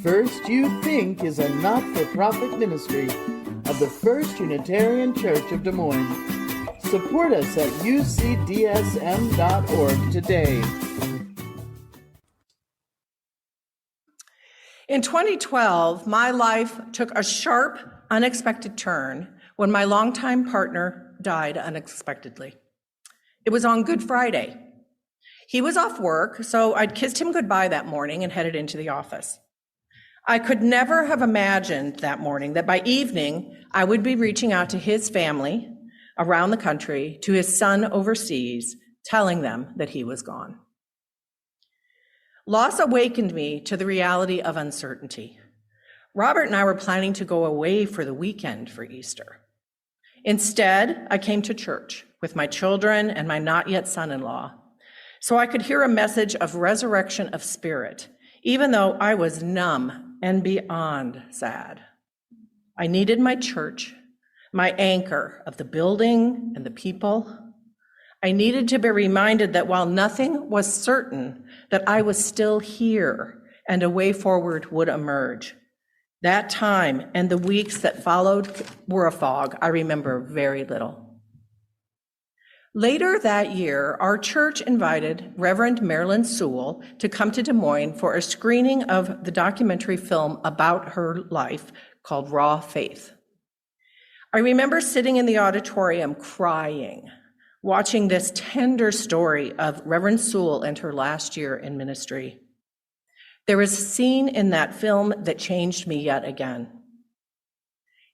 First You Think is a not-for-profit ministry of the First Unitarian Church of Des Moines. Support us at ucdsm.org today. In 2012, my life took a sharp, unexpected turn when my longtime partner died unexpectedly. It was on Good Friday. He was off work, so I'd kissed him goodbye that morning and headed into the office. I could never have imagined that morning that by evening, I would be reaching out to his family around the country, to his son overseas, telling them that he was gone. Loss awakened me to the reality of uncertainty. Robert and I were planning to go away for the weekend for Easter. Instead, I came to church with my children and my not yet son-in-law, so I could hear a message of resurrection of spirit, even though I was numb and beyond sad. I needed my church, my anchor of the building and the people. I needed to be reminded that while nothing was certain, that I was still here and a way forward would emerge. That time and the weeks that followed were a fog. I remember very little. Later that year, our church invited Reverend Marilyn Sewell to come to Des Moines for a screening of the documentary film about her life called Raw Faith. I remember sitting in the auditorium crying, watching this tender story of Reverend Sewell and her last year in ministry. There was a scene in that film that changed me yet again.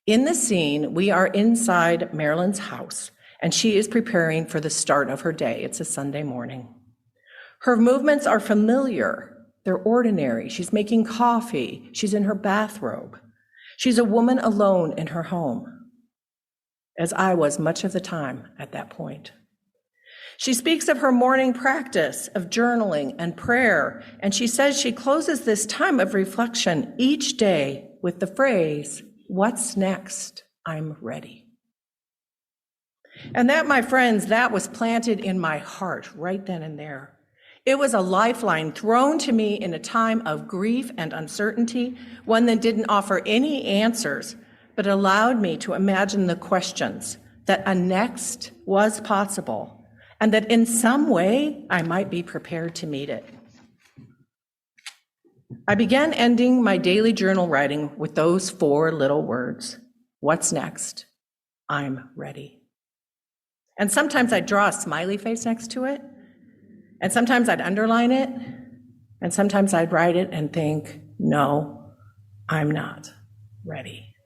In the scene, we are inside Marilyn's house, and she is preparing for the start of her day. It's a Sunday morning. Her movements are familiar. They're ordinary. She's making coffee. She's in her bathrobe. She's a woman alone in her home, as I was much of the time at that point. She speaks of her morning practice of journaling and prayer, and she says she closes this time of reflection each day with the phrase, "What's next? I'm ready." And that, my friends, that was planted in my heart right then and there. It was a lifeline thrown to me in a time of grief and uncertainty, one that didn't offer any answers, but allowed me to imagine the questions, that a next was possible, and that in some way I might be prepared to meet it. I began ending my daily journal writing with those 4 little words, "What's next? I'm ready." And sometimes I'd draw a smiley face next to it, and sometimes I'd underline it, and sometimes I'd write it and think, no, I'm not ready.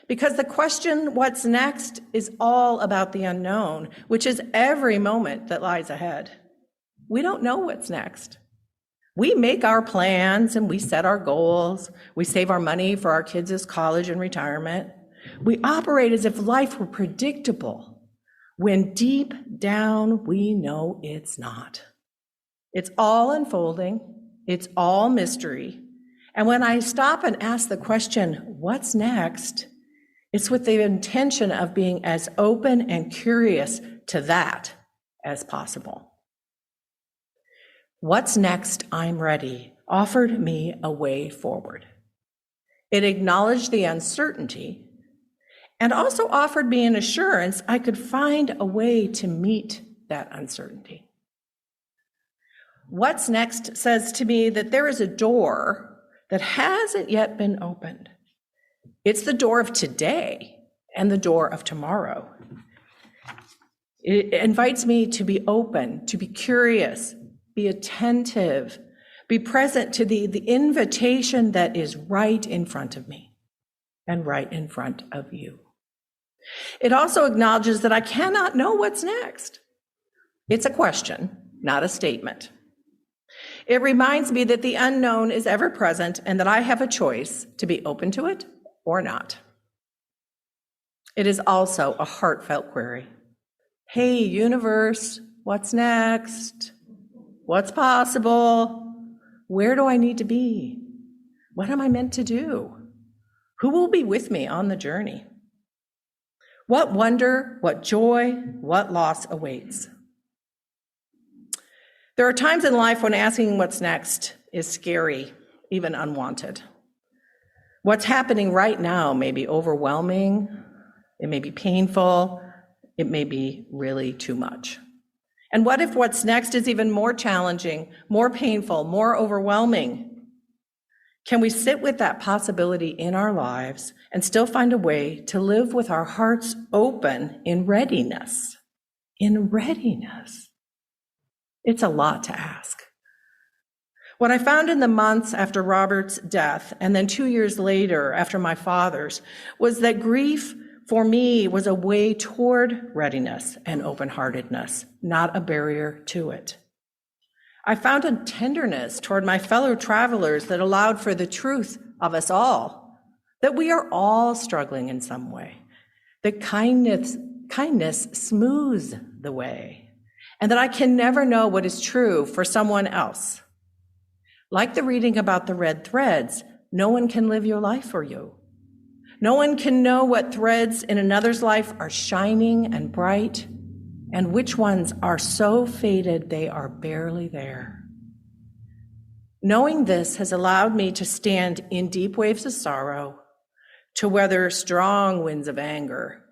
Because the question, what's next, is all about the unknown, which is every moment that lies ahead. We don't know what's next. We make our plans and we set our goals. We save our money for our kids' college and retirement. We operate as if life were predictable, when deep down we know it's not. It's all unfolding. It's all mystery. And when I stop and ask the question, what's next? It's with the intention of being as open and curious to that as possible. What's next? I'm ready offered me a way forward. It acknowledged the uncertainty and also offered me an assurance I could find a way to meet that uncertainty. What's next says to me that there is a door that hasn't yet been opened. It's the door of today and the door of tomorrow. It invites me to be open, to be curious, be attentive, be present to the invitation that is right in front of me and right in front of you. It also acknowledges that I cannot know what's next. It's a question, not a statement. It reminds me that the unknown is ever present and that I have a choice to be open to it or not. It is also a heartfelt query. Hey, universe, what's next? What's possible? Where do I need to be? What am I meant to do? Who will be with me on the journey? What wonder, what joy, what loss awaits? There are times in life when asking what's next is scary. even unwanted. What's happening right now may be overwhelming, it may be painful, it may be really too much. And what if what's next is even more challenging, more painful, more overwhelming? Can we sit with that possibility in our lives and still find a way to live with our hearts open in readiness? In readiness. It's a lot to ask. What I found in the months after Robert's death, and then 2 years later after my father's, was that grief for me was a way toward readiness and open-heartedness, not a barrier to it. I found a tenderness toward my fellow travelers that allowed for the truth of us all, that we are all struggling in some way, that kindness smooths the way, and that I can never know what is true for someone else. Like the reading about the red threads, no one can live your life for you. No one can know what threads in another's life are shining and bright, and which ones are so faded they are barely there. Knowing this has allowed me to stand in deep waves of sorrow, to weather strong winds of anger,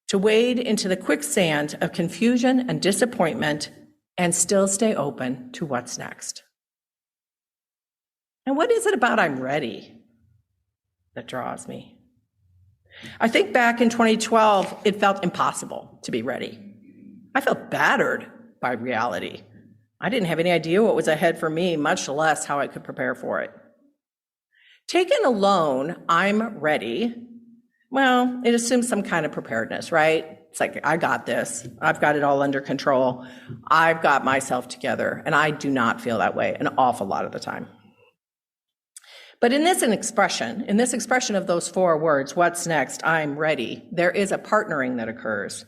to wade into the quicksand of confusion and disappointment, and still stay open to what's next. And what is it about I'm ready that draws me? I think back in 2012, it felt impossible to be ready. I felt battered by reality. I didn't have any idea what was ahead for me, much less how I could prepare for it. Taken alone, I'm ready. Well, it assumes some kind of preparedness, right? It's like, I got this. I've got it all under control. I've got myself together. And I do not feel that way an awful lot of the time. But in this expression of those 4 words, what's next, I'm ready, there is a partnering that occurs.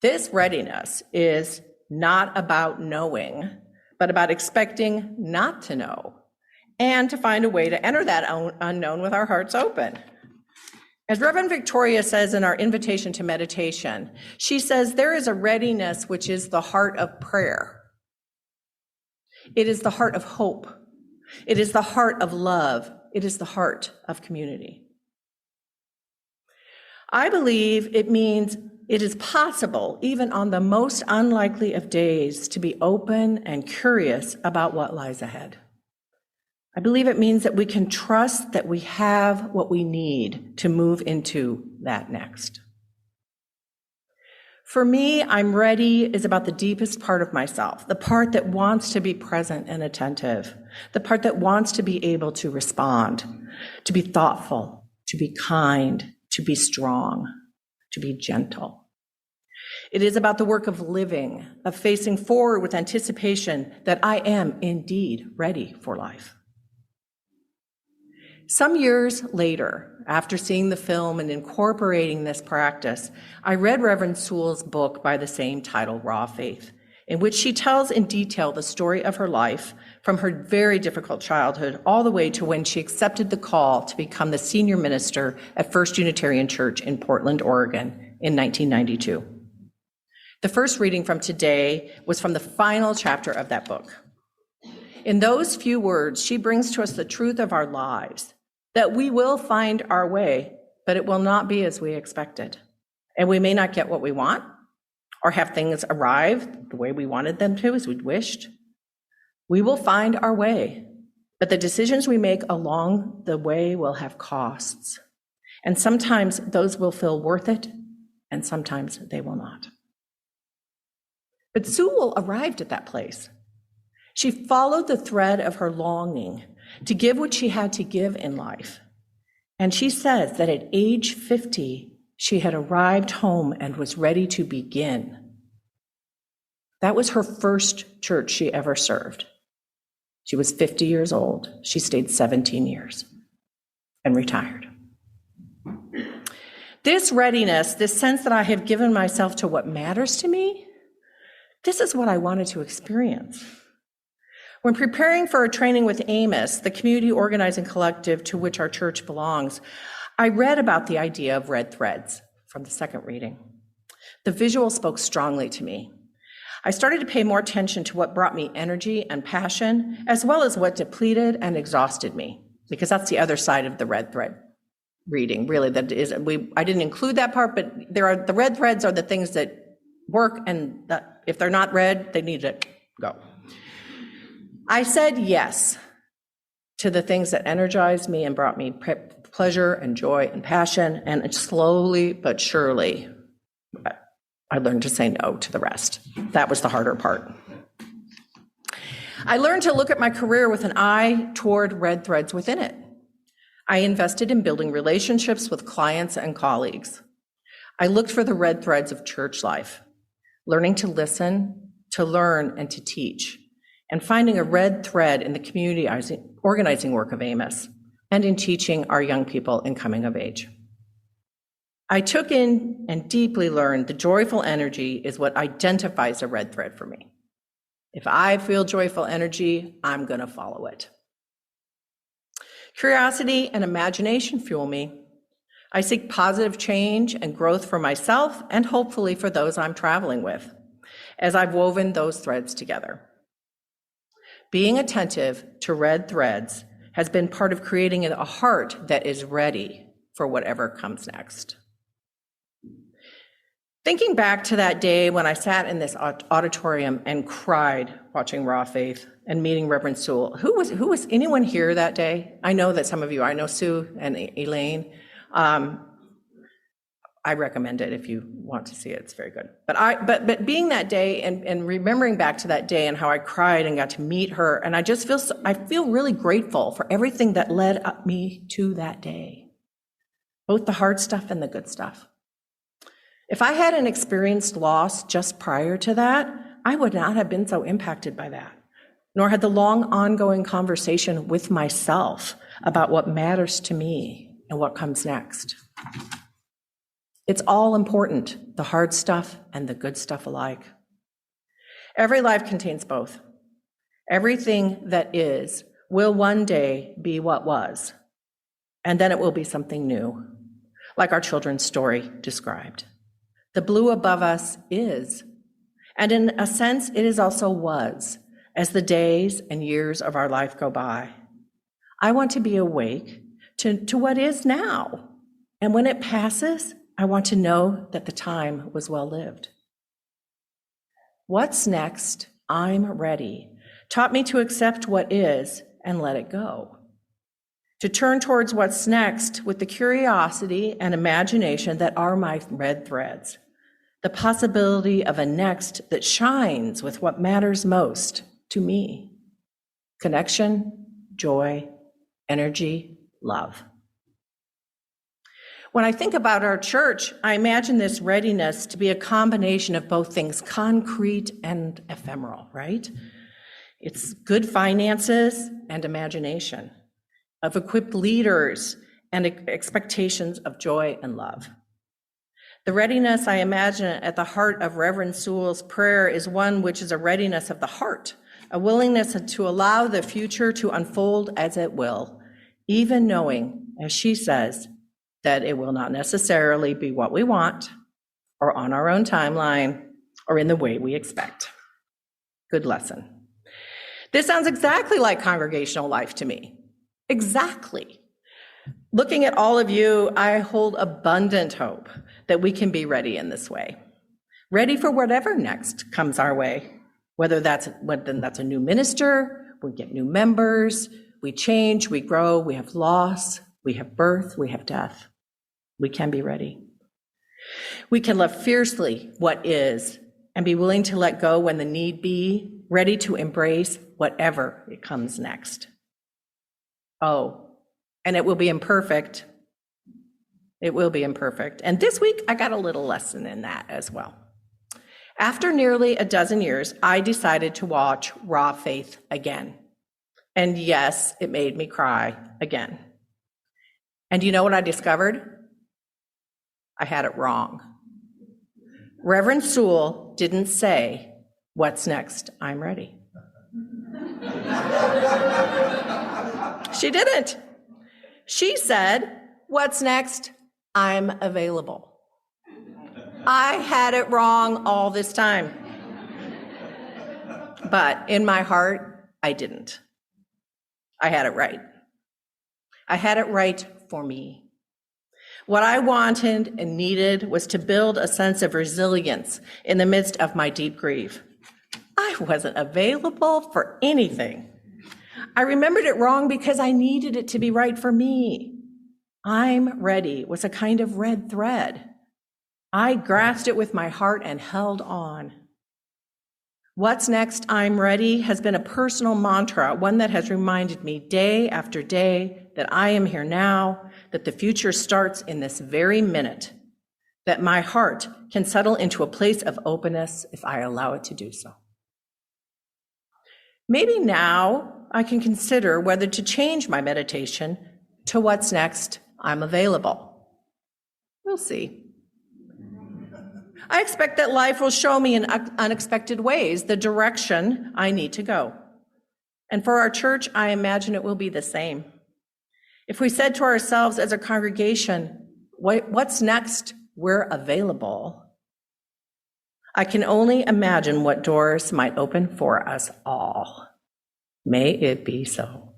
This readiness is not about knowing, but about expecting not to know, and to find a way to enter that unknown with our hearts open. As Reverend Victoria says in our invitation to meditation, she says there is a readiness which is the heart of prayer. It is the heart of hope. It is the heart of love. It is the heart of community. I believe it means it is possible, even on the most unlikely of days, to be open and curious about what lies ahead. I believe it means that we can trust that we have what we need to move into that next. For me, I'm ready is about the deepest part of myself, the part that wants to be present and attentive, the part that wants to be able to respond, to be thoughtful, to be kind, to be strong, to be gentle. It is about the work of living, of facing forward with anticipation that I am indeed ready for life. Some years later, after seeing the film and incorporating this practice, I read Reverend Sewell's book by the same title, Raw Faith, in which she tells in detail the story of her life from her very difficult childhood all the way to when she accepted the call to become the senior minister at First Unitarian Church in Portland, Oregon in 1992. The first reading from today was from the final chapter of that book. In those few words, she brings to us the truth of our lives, that we will find our way, but it will not be as we expected. And we may not get what we want, or have things arrive the way we wanted them to, as we'd wished. We will find our way, but the decisions we make along the way will have costs. And sometimes those will feel worth it, and sometimes they will not. But Sewell arrived at that place. She followed the thread of her longing to give what she had to give in life. And she says that at age 50, she had arrived home and was ready to begin. That was her first church she ever served. She was 50 years old. She stayed 17 years and retired. This readiness, this sense that I have given myself to what matters to me, this is what I wanted to experience. When preparing for a training with Amos, the community organizing collective to which our church belongs, I read about the idea of red threads from the second reading. The visual spoke strongly to me. I started to pay more attention to what brought me energy and passion, as well as what depleted and exhausted me. because that's the other side of the red thread reading, really. That is, I didn't include that part, but the red threads are the things that work, and that if they're not red, they need to go. I said yes to the things that energized me and brought me pleasure and joy and passion, and slowly but surely, I learned to say no to the rest. That was the harder part. I learned to look at my career with an eye toward red threads within it. I invested in building relationships with clients and colleagues. I looked for the red threads of church life, learning to listen, to learn, and to teach, and finding a red thread in the community organizing work of Amos, and in teaching our young people in coming of age. I took in and deeply learned the joyful energy is what identifies a red thread for me. If I feel joyful energy, I'm going to follow it. Curiosity and imagination fuel me. I seek positive change and growth for myself and hopefully for those I'm traveling with, as I've woven those threads together. Being attentive to red threads has been part of creating a heart that is ready for whatever comes next. Thinking back to that day when I sat in this auditorium and cried watching Raw Faith and meeting Reverend Sewell. Who was anyone here that day? I know that some of you, I know Sue and Elaine. I recommend it if you want to see it. It's very good. But being that day and remembering back to that day and how I cried and got to meet her, and I feel really grateful for everything that led up me to that day, both the hard stuff and the good stuff. If I hadn't experienced loss just prior to that, I would not have been so impacted by that, nor had the long ongoing conversation with myself about what matters to me and what comes next. It's all important, the hard stuff and the good stuff alike. Every life contains both. Everything that is will one day be what was, and then it will be something new, like our children's story described. The blue above us is, and in a sense, it is also was, as the days and years of our life go by. I want to be awake to what is now, and when it passes, I want to know that the time was well lived. What's next? I'm ready taught me to accept what is and let it go. To turn towards what's next with the curiosity and imagination that are my red threads. The possibility of a next that shines with what matters most to me. Connection, joy, energy, love. When I think about our church, I imagine this readiness to be a combination of both things concrete and ephemeral, right? It's good finances and imagination, of equipped leaders and expectations of joy and love. The readiness I imagine at the heart of Reverend Sewell's prayer is one which is a readiness of the heart, a willingness to allow the future to unfold as it will, even knowing, as she says, that it will not necessarily be what we want or on our own timeline or in the way we expect. Good lesson. This sounds exactly like congregational life to me. Exactly. Looking at all of you, I hold abundant hope that we can be ready in this way. Ready for whatever next comes our way, whether that's a new minister, we get new members, we change, we grow, we have loss, we have birth, we have death. We can be ready. We can love fiercely what is and be willing to let go when the need be, ready to embrace whatever it comes next. Oh, and it will be imperfect. It will be imperfect. And this week, I got a little lesson in that as well. After nearly a dozen years, I decided to watch Raw Faith again. And yes, it made me cry again. And you know what I discovered? I had it wrong. Reverend Sewell didn't say, "What's next? I'm ready." She didn't. She said, "What's next? I'm available." I had it wrong all this time. But in my heart, I didn't. I had it right. I had it right for me. What I wanted and needed was to build a sense of resilience in the midst of my deep grief. I wasn't available for anything. I remembered it wrong because I needed it to be right for me. I'm ready was a kind of red thread. I grasped it with my heart and held on. What's next, I'm ready, has been a personal mantra, one that has reminded me day after day that I am here now, that the future starts in this very minute, that my heart can settle into a place of openness if I allow it to do so. Maybe now I can consider whether to change my meditation to what's next, I'm available. We'll see. I expect that life will show me in unexpected ways the direction I need to go. And for our church, I imagine it will be the same. If we said to ourselves as a congregation, what's next? We're available. I can only imagine what doors might open for us all. May it be so.